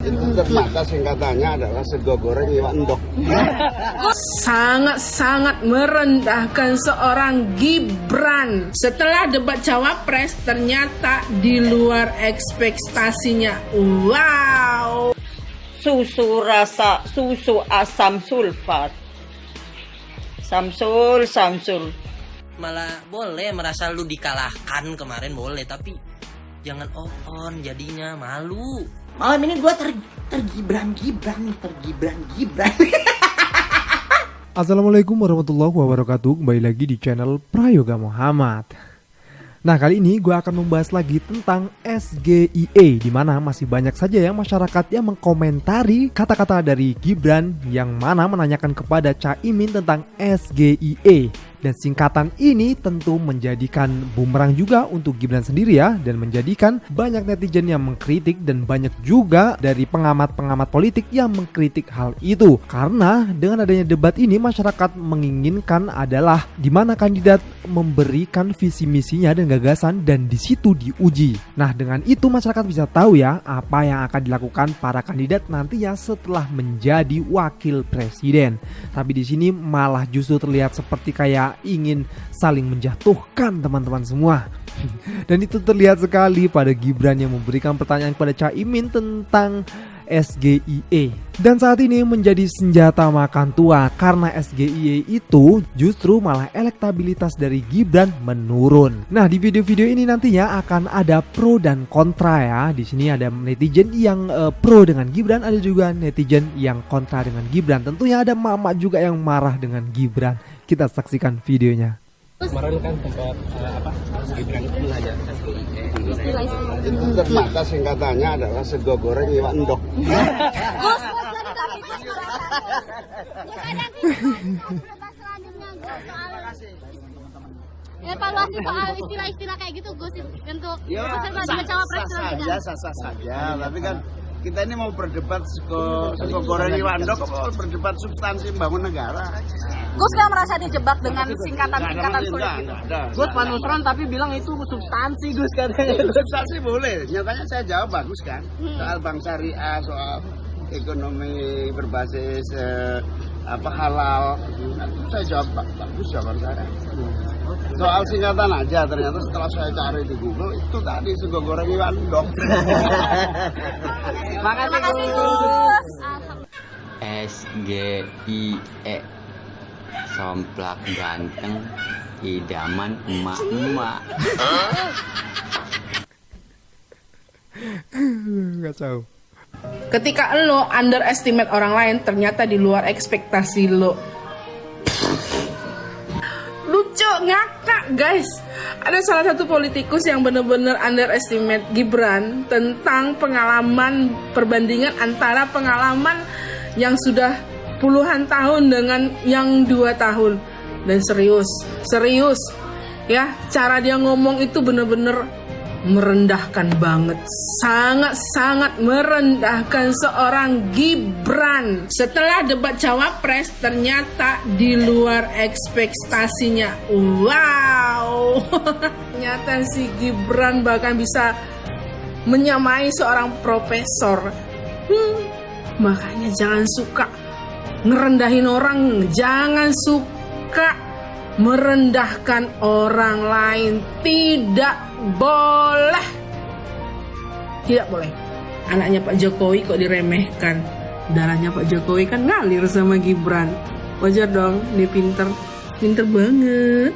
Itu ternyata singkatannya adalah sego goreng iwak endok. Sangat-sangat merendahkan seorang Gibran. Setelah debat cawapres ternyata di luar ekspektasinya. Wow. Susu rasa susu asam sulfat. Samsul. Malah boleh merasa lu dikalahkan kemarin boleh, tapi jangan on jadinya malu. Malam ini gue tergibran. Assalamualaikum warahmatullahi wabarakatuh. Kembali lagi di channel Prayoga Muhammad. Nah, kali ini gue akan membahas lagi tentang SGIE, di mana masih banyak saja yang masyarakat yang mengkomentari kata-kata dari Gibran yang mana menanyakan kepada Caimin tentang SGIE. Dan singkatan ini tentu menjadikan bumerang juga untuk Gibran sendiri ya, dan menjadikan banyak netizen yang mengkritik dan banyak juga dari pengamat-pengamat politik yang mengkritik hal itu. Karena dengan adanya debat ini masyarakat menginginkan adalah di mana kandidat memberikan visi misinya dan gagasan dan di situ diuji. Nah, dengan itu masyarakat bisa tahu ya apa yang akan dilakukan para kandidat nantinya setelah menjadi wakil presiden. Tapi di sini malah justru terlihat seperti kayak ingin saling menjatuhkan teman-teman semua. Dan itu terlihat sekali pada Gibran yang memberikan pertanyaan kepada Caimin tentang SGIE. Dan saat ini menjadi senjata makan tua karena SGIE itu justru malah elektabilitas dari Gibran menurun. Nah, di video-video ini nantinya akan ada pro dan kontra ya. Di sini ada netizen yang pro dengan Gibran, ada juga netizen yang kontra dengan Gibran. Tentunya ada mama juga yang marah dengan Gibran. Kita saksikan videonya. Kemarin kan sempat Gibran itu mengajak SGIE. Itu ternyata singkatannya adalah sego goreng iwak endok. Evaluasi soal istilah-istilah kayak gitu Gus untuk peserta cawapres selanjutnya. Sah saja, tapi kan kita ini mau berdebat sego goreng iwak endok, mau berdebat substansi membangun negara. Gus gak merasa dijebak dengan singkatan-singkatan politik? Gus Pak Nusron tapi bilang itu substansi Gus katanya. Substansi boleh, nyatanya saya jawab bagus kan. Soal bank syariah, soal ekonomi berbasis halal, saya jawab bagus jawaban saya. Soal singkatan aja, ternyata setelah saya cari di Google itu tadi sego goreng iwak endok. Makasih Gus. SGIE, somplak ganteng, idaman emak-emak. Nggak tahu. Ketika lo underestimate orang lain, ternyata di luar ekspektasi lo. Lucu ngakak guys. Ada salah satu politikus yang benar-benar underestimate Gibran tentang pengalaman perbandingan antara pengalaman yang sudah puluhan tahun dengan yang 2 tahun. Dan serius ya, cara dia ngomong itu benar-benar merendahkan banget. Sangat-sangat merendahkan seorang Gibran. Setelah debat cawapres ternyata di luar ekspektasinya. Wow. Ternyata si Gibran bahkan bisa menyamai seorang profesor. Makanya jangan suka ngerendahin orang, jangan suka merendahkan orang lain. Tidak boleh. Anaknya Pak Jokowi kok diremehkan. Darahnya Pak Jokowi kan ngalir sama Gibran. Wajar dong, dia pinter banget.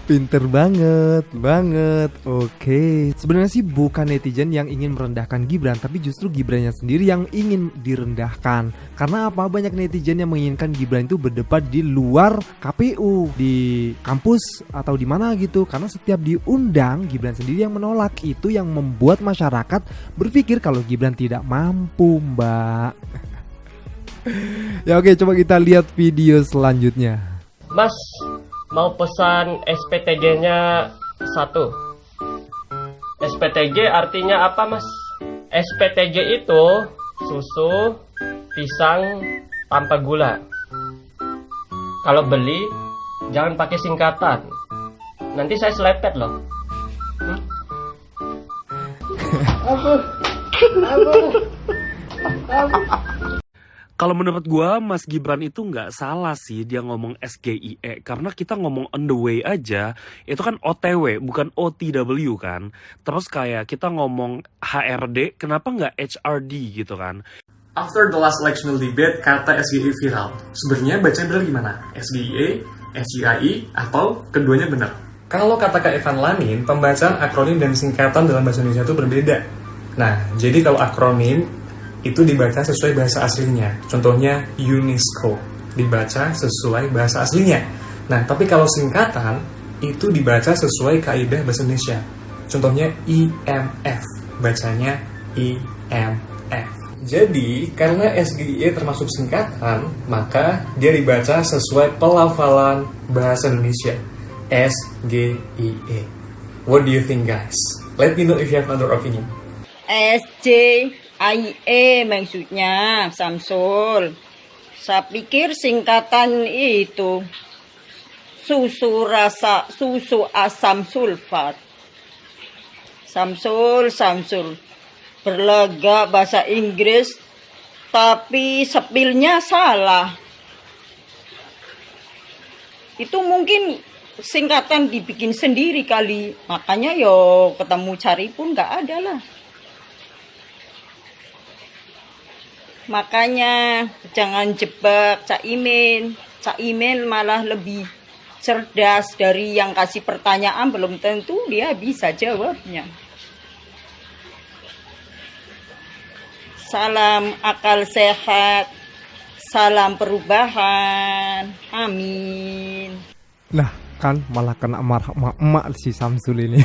Pinter banget. Oke. Sebenarnya sih bukan netizen yang ingin merendahkan Gibran, tapi justru Gibrannya sendiri yang ingin direndahkan. Karena apa? Banyak netizen yang menginginkan Gibran itu berdebat di luar KPU, di kampus atau di mana gitu. Karena setiap diundang Gibran sendiri yang menolak. Itu yang membuat masyarakat berpikir kalau Gibran tidak mampu, Mbak. Ya oke, coba kita lihat video selanjutnya. Mas mau pesan SPTG-nya 1. SPTG artinya apa Mas? SPTG itu susu pisang tanpa gula. Kalau beli jangan pakai singkatan, nanti saya selepet loh. Kalau menurut gua Mas Gibran itu nggak salah sih dia ngomong SGIE, karena kita ngomong on the way aja itu kan OTW bukan OTW kan. Terus kayak kita ngomong HRD, kenapa nggak HRD gitu kan? After the last electional debate, kata SGIE viral. Sebenarnya bacanya benar gimana? SGIE, SGIE, atau keduanya benar? Kalau kata Kak Evan Lanin, pembacaan akronim dan singkatan dalam bahasa Indonesia itu berbeda. Nah, jadi kalau akronim itu dibaca sesuai bahasa aslinya. Contohnya UNESCO, dibaca sesuai bahasa aslinya. Nah, tapi kalau singkatan itu dibaca sesuai kaidah bahasa Indonesia. Contohnya IMF, bacanya IMF. Jadi, karena SGIE termasuk singkatan, maka dia dibaca sesuai pelafalan bahasa Indonesia. SGIE. What do you think, guys? Let me know if you have another opinion. SGIE maksudnya Samsul. Saya pikir singkatan itu susu asam sulfat. Samsul. Berlagak bahasa Inggris tapi spellnya salah. Itu mungkin singkatan dibikin sendiri kali. Makanya yo ketemu cari pun nggak ada lah. Makanya jangan jebak Caimin. Caimin malah lebih cerdas dari yang kasih pertanyaan, belum tentu dia bisa jawabnya. Salam akal sehat, salam perubahan, amin. Nah, kan malah kena marah emak-emak si Samsul ini.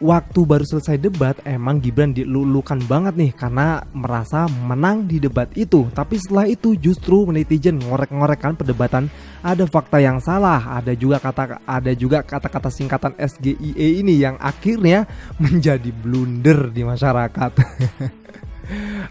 Waktu baru selesai debat, emang Gibran dilulukan banget nih karena merasa menang di debat itu. Tapi setelah itu justru netizen ngorek-ngorekkan perdebatan, ada fakta yang salah, ada juga kata-kata singkatan SGIE ini yang akhirnya menjadi blunder di masyarakat.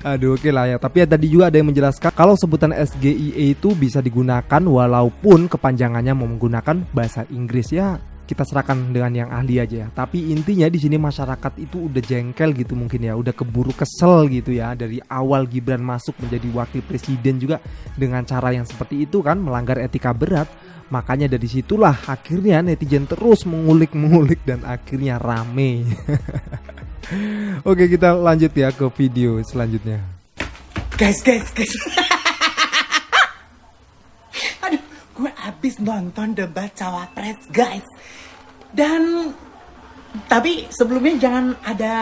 Aduh, oke lah ya. Tapi tadi juga ada yang menjelaskan kalau sebutan SGIE itu bisa digunakan walaupun kepanjangannya mau menggunakan bahasa Inggris. Ya kita serahkan dengan yang ahli aja ya. Tapi intinya di sini masyarakat itu udah jengkel gitu mungkin ya, udah keburu kesel gitu ya. Dari awal Gibran masuk menjadi wakil presiden juga dengan cara yang seperti itu kan, melanggar etika berat. Makanya dari situlah akhirnya netizen terus mengulik dan akhirnya rame. Oke, kita lanjut ya ke video selanjutnya. Guys. Aduh, gue abis nonton debat cawapres, guys. Dan tapi sebelumnya jangan ada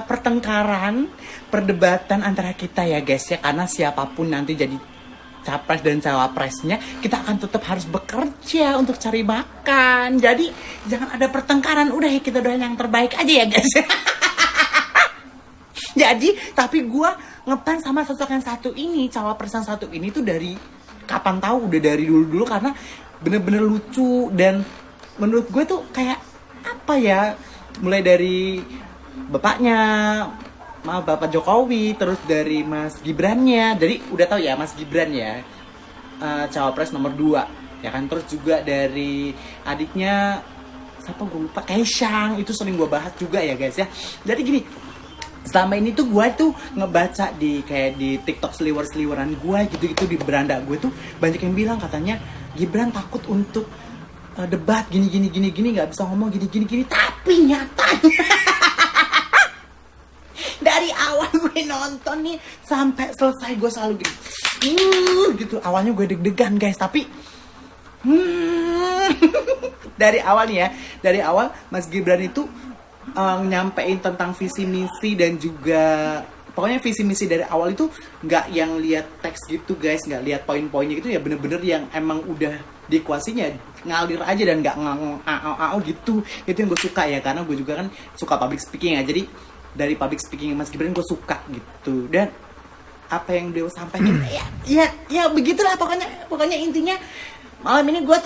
pertengkaran, perdebatan antara kita ya guys ya. Karena siapapun nanti jadi capres dan cawapresnya, kita akan tetap harus bekerja untuk cari makan. Jadi jangan ada pertengkaran, udah ya kita doain yang terbaik aja ya guys. Jadi, tapi gue ngefans sama sosok yang satu ini, cawapres yang satu ini tuh dari kapan tahu, udah dari dulu karena bener-bener lucu. Dan menurut gue tuh kayak apa ya, mulai dari bapaknya, Bapak Jokowi, terus dari Mas Gibrannya. Jadi udah tahu ya Mas Gibran ya, cawapres nomor 2 ya kan. Terus juga dari adiknya siapa gue lupa, Kaisang, itu sering gue bahas juga ya guys ya. Jadi gini, selama ini tuh gue tuh ngebaca di kayak di TikTok seliwer-seliweran gue gitu-gitu, di beranda gue tuh banyak yang bilang katanya Gibran takut untuk debat gini nggak bisa ngomong gini. Tapi nyatanya dari awal gue nonton nih sampai selesai gue selalu gitu. Awalnya gue deg-degan guys, tapi dari awal nih ya, dari awal Mas Gibran itu nyampein tentang visi misi dan juga pokoknya visi misi dari awal itu nggak yang lihat teks gitu guys, nggak lihat poin-poinnya gitu ya, bener-bener yang emang udah dikuasinya, ngalir aja dan nggak gitu. Itu yang gue suka ya, karena gue juga kan suka public speaking ya. Jadi dari public speaking Mas Gibran gue suka gitu. Dan apa yang dia sampaikan ya begitulah pokoknya intinya malam ini gue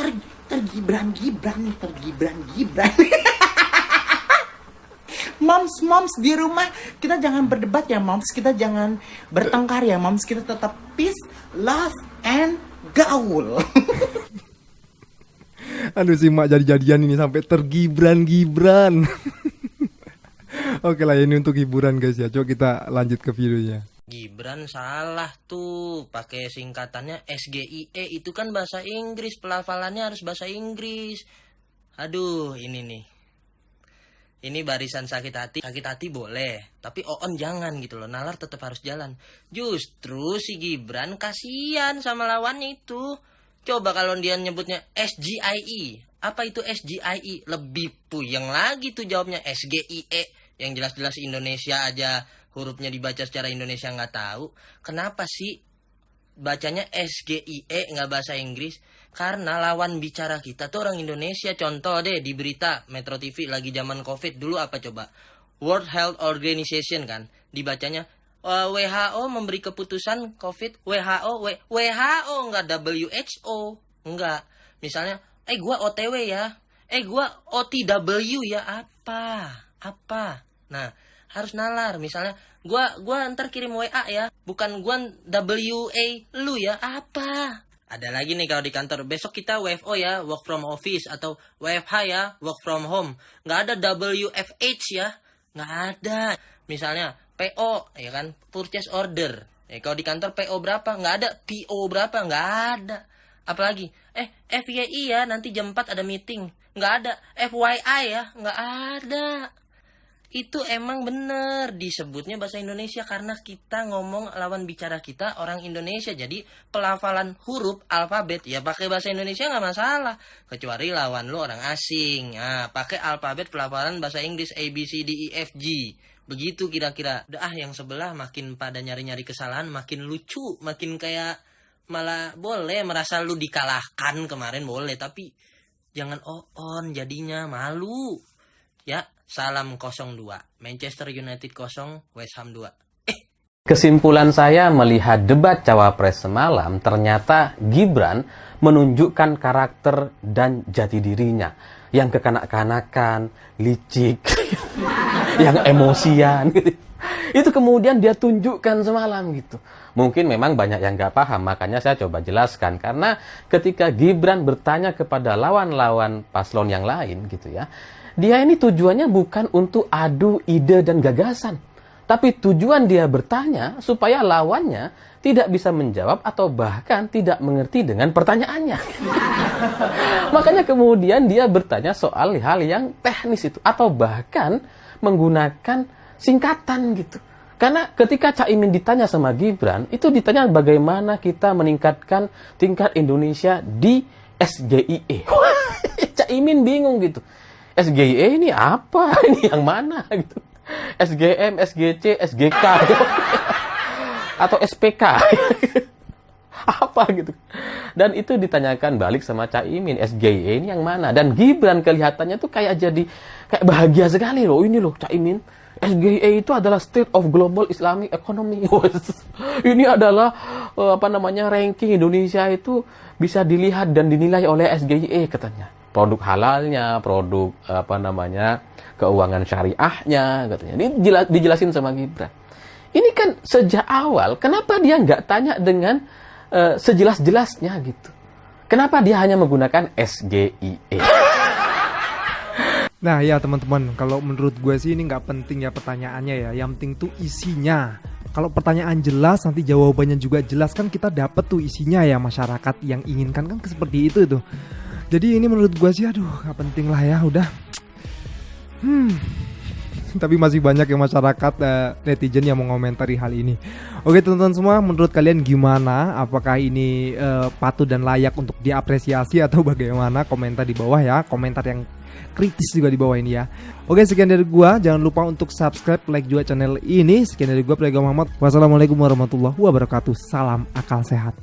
tergibran. Moms di rumah, kita jangan berdebat ya moms, kita jangan bertengkar ya moms, kita tetap peace, love, and gaul. Aduh, si mak jadi-jadian ini sampai tergibran. Oke lah, ini untuk hiburan guys ya. Coba kita lanjut ke videonya. Gibran salah tuh pakai singkatannya SGIE, itu kan bahasa Inggris, pelafalannya harus bahasa Inggris. Aduh, ini nih. Ini barisan sakit hati boleh, tapi on jangan gitu loh. Nalar tetap harus jalan. Justru si Gibran kasihan sama lawannya itu. Coba kalau dia nyebutnya SGIE, apa itu SGIE? Lebih puyeng lagi tuh jawabnya. SGIE yang jelas-jelas Indonesia aja hurufnya dibaca secara Indonesia nggak tahu. Kenapa sih bacanya SGIE nggak bahasa Inggris? Karena lawan bicara kita tuh orang Indonesia. Contoh deh di berita Metro TV lagi zaman COVID dulu apa coba? World Health Organization kan dibacanya WHO memberi keputusan COVID. WHO nggak WHO, nggak. Misalnya gua OTW ya, gua OTW ya, apa. Nah, harus nalar. Misalnya gua ntar kirim WA ya, bukan gua WA lu ya, apa. Ada lagi nih kalau di kantor, besok kita WFO ya, work from office, atau WFH ya, work from home. Nggak ada WFH ya, nggak ada. Misalnya PO ya kan, purchase order. Kalau di kantor PO berapa? Nggak ada. PO berapa? Nggak ada. Apalagi FYI ya, nanti jam 4 ada meeting. Nggak ada. FYI ya, nggak ada. Itu emang bener disebutnya bahasa Indonesia karena kita ngomong lawan bicara kita orang Indonesia. Jadi pelafalan huruf alfabet ya pakai bahasa Indonesia nggak masalah. Kecuali lawan lu orang asing. Nah, pakai alfabet pelafalan bahasa Inggris A, B, C, D, E, F, G. Begitu kira-kira. Yang sebelah makin pada nyari-nyari kesalahan, makin lucu, makin kayak malah boleh merasa lu dikalahkan kemarin boleh. Tapi jangan on jadinya malu. Ya, salam 02. Manchester United 0, West Ham 2. Kesimpulan saya melihat debat Cawapres semalam, ternyata Gibran menunjukkan karakter dan jati dirinya. Yang kekanak-kanakan, licik, yang emosian. Itu kemudian dia tunjukkan semalam gitu. Mungkin memang banyak yang gak paham, makanya saya coba jelaskan. Karena ketika Gibran bertanya kepada lawan-lawan paslon yang lain gitu ya, dia ini tujuannya bukan untuk adu ide dan gagasan. Tapi tujuan dia bertanya supaya lawannya tidak bisa menjawab atau bahkan tidak mengerti dengan pertanyaannya. Makanya kemudian dia bertanya soal hal yang teknis itu. Atau bahkan menggunakan singkatan gitu. Karena ketika Caimin ditanya sama Gibran, itu ditanya bagaimana kita meningkatkan tingkat Indonesia di SGIE. Caimin bingung gitu. SGIE ini apa? Ini yang mana gitu? SGM, SGC, SGK gitu. Atau SPK apa gitu. Dan itu ditanyakan balik sama Caimin, SGIE ini yang mana? Dan Gibran kelihatannya tuh kayak bahagia sekali loh. Ini loh Caimin, SGIE itu adalah State of Global Islamic Economy. Ini adalah ranking Indonesia itu bisa dilihat dan dinilai oleh SGIE katanya. Produk halalnya, produk keuangan syariahnya katanya. Ini dijelasin sama Gibran. Ini kan sejak awal, kenapa dia nggak tanya dengan sejelas-jelasnya gitu? Kenapa dia hanya menggunakan SGIE? Nah ya teman-teman, kalau menurut gue sih ini nggak penting ya pertanyaannya ya. Yang penting tuh isinya. Kalau pertanyaan jelas, nanti jawabannya juga jelas, kan kita dapet tuh isinya ya, masyarakat yang inginkan kan seperti itu tuh. Jadi ini menurut gue sih aduh gak penting lah ya, udah. Tapi masih banyak yang masyarakat netizen yang mengomentari hal ini. Oke teman-teman semua, menurut kalian gimana? Apakah ini patut dan layak untuk diapresiasi atau bagaimana? Komentar di bawah ya, komentar yang kritis juga di bawah ini ya. Oke, sekian dari gua, jangan lupa untuk subscribe, like juga channel ini. Sekian dari gua, Prayoga Muhammad. Wassalamualaikum warahmatullahi wabarakatuh. Salam akal sehat.